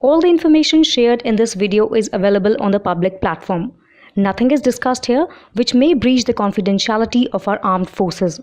All the information shared in this video is available on the public platform. Nothing is discussed here which may breach the confidentiality of our armed forces.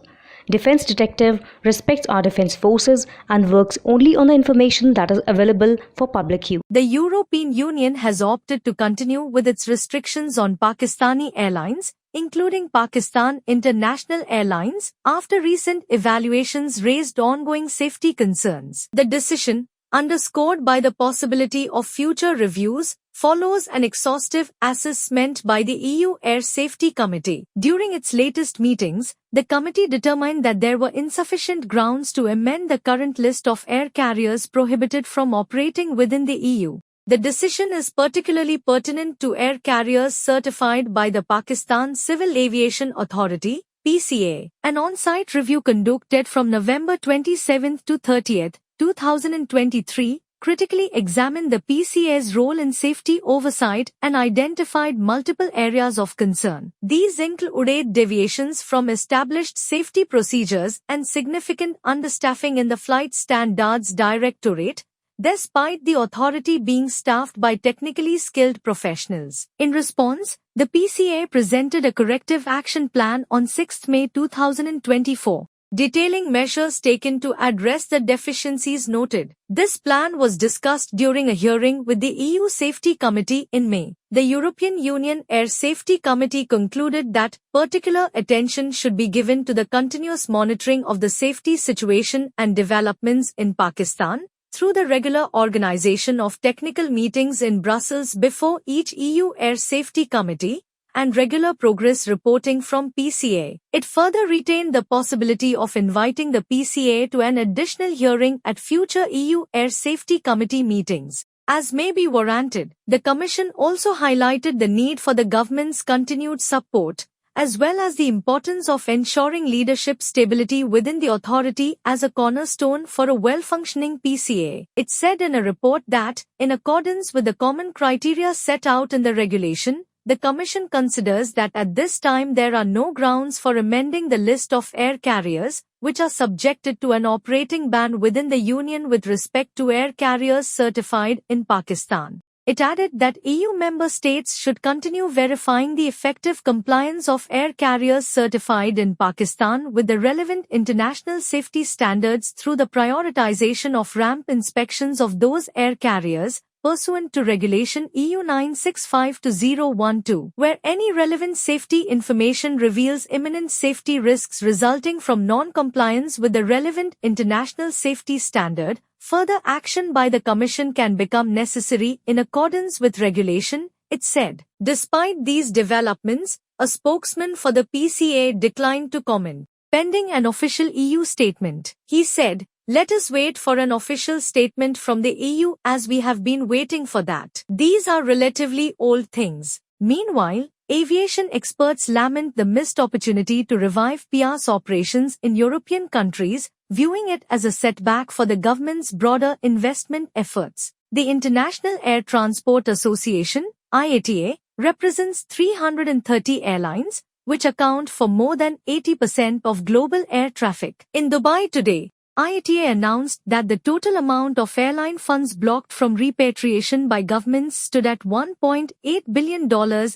Defense Detective respects our defense forces and works only on the information that is available for public use. The European Union has opted to continue with its restrictions on Pakistani airlines, including Pakistan International Airlines, after recent evaluations raised ongoing safety concerns. The decision, underscored by the possibility of future reviews, follows an exhaustive assessment by the EU Air Safety Committee. During its latest meetings, the committee determined that there were insufficient grounds to amend the current list of air carriers prohibited from operating within the EU. The decision is particularly pertinent to air carriers certified by the Pakistan Civil Aviation Authority, PCA. An on-site review conducted from November 27 to 30, 2023, critically examined the PCA's role in safety oversight and identified multiple areas of concern. These included deviations from established safety procedures and significant understaffing in the Flight Standards Directorate, despite the authority being staffed by technically skilled professionals. In response, the PCA presented a corrective action plan on 6 May 2024. Detailing measures taken to address the deficiencies noted. This plan was discussed during a hearing with the EU Safety Committee in May. The European Union Air Safety Committee concluded that particular attention should be given to the continuous monitoring of the safety situation and developments in Pakistan, through the regular organization of technical meetings in Brussels before each EU Air Safety Committee, and regular progress reporting from PCA. It further retained the possibility of inviting the PCA to an additional hearing at future EU Air Safety Committee meetings, as may be warranted. The Commission also highlighted the need for the government's continued support, as well as the importance of ensuring leadership stability within the authority as a cornerstone for a well-functioning PCA. It said in a report that, in accordance with the common criteria set out in the regulation, the Commission considers that at this time there are no grounds for amending the list of air carriers, which are subjected to an operating ban within the Union with respect to air carriers certified in Pakistan. It added that EU member states should continue verifying the effective compliance of air carriers certified in Pakistan with the relevant international safety standards through the prioritization of ramp inspections of those air carriers, pursuant to Regulation EU 965/2012, where any relevant safety information reveals imminent safety risks resulting from non-compliance with the relevant international safety standard, further action by the Commission can become necessary in accordance with regulation, it said. Despite these developments, a spokesman for the PCA declined to comment. Pending an official EU statement, he said, "Let us wait for an official statement from the EU as we have been waiting for that. These are relatively old things." Meanwhile, aviation experts lament the missed opportunity to revive PIAS operations in European countries, viewing it as a setback for the government's broader investment efforts. The International Air Transport Association, IATA, represents 330 airlines, which account for more than 80% of global air traffic. In Dubai today, IATA announced that the total amount of airline funds blocked from repatriation by governments stood at $1.8 billion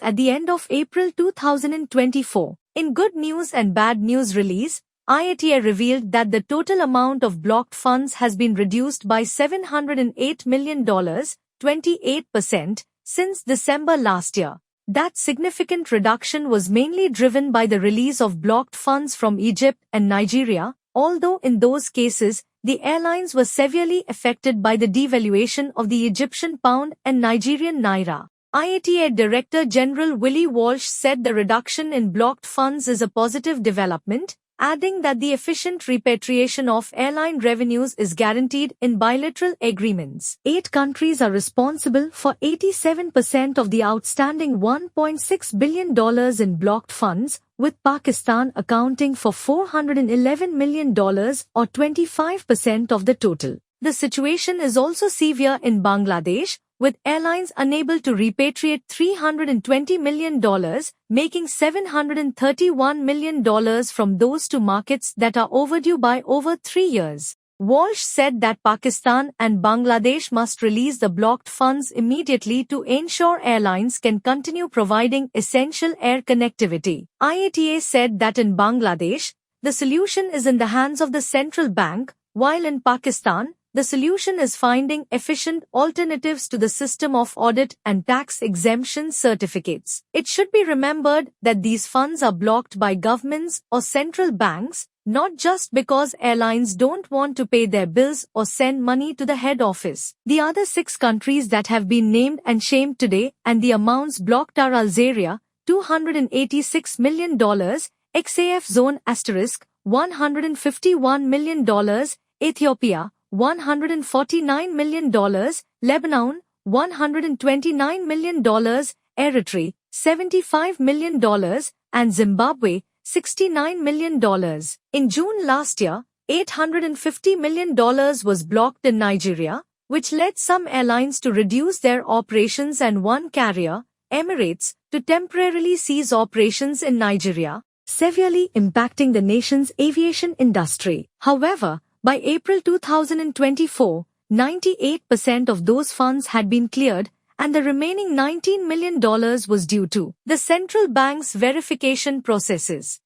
at the end of April 2024. In good news and bad news release, IATA revealed that the total amount of blocked funds has been reduced by $708 million, 28%, since December last year. That significant reduction was mainly driven by the release of blocked funds from Egypt and Nigeria, although in those cases, the airlines were severely affected by the devaluation of the Egyptian pound and Nigerian naira. IATA Director General Willie Walsh said the reduction in blocked funds is a positive development, adding that the efficient repatriation of airline revenues is guaranteed in bilateral agreements. 8 countries are responsible for 87% of the outstanding $1.6 billion in blocked funds, with Pakistan accounting for $411 million or 25% of the total. The situation is also severe in Bangladesh, with airlines unable to repatriate $320 million, making $731 million from those two markets that are overdue by over 3 years. Walsh said that Pakistan and Bangladesh must release the blocked funds immediately to ensure airlines can continue providing essential air connectivity. IATA said that in Bangladesh, the solution is in the hands of the central bank, while in Pakistan, the solution is finding efficient alternatives to the system of audit and tax exemption certificates. It should be remembered that these funds are blocked by governments or central banks, not just because airlines don't want to pay their bills or send money to the head office. The other 6 countries that have been named and shamed today and the amounts blocked are Algeria, $286 million, XAF Zone *, $151 million, Ethiopia, $149 million, Lebanon, $129 million, Eritrea, $75 million, and Zimbabwe, $69 million. In June last year, $850 million was blocked in Nigeria, which led some airlines to reduce their operations and one carrier, Emirates, to temporarily cease operations in Nigeria, severely impacting the nation's aviation industry. However, by April 2024, 98% of those funds had been cleared, and the remaining $19 million was due to the central bank's verification processes.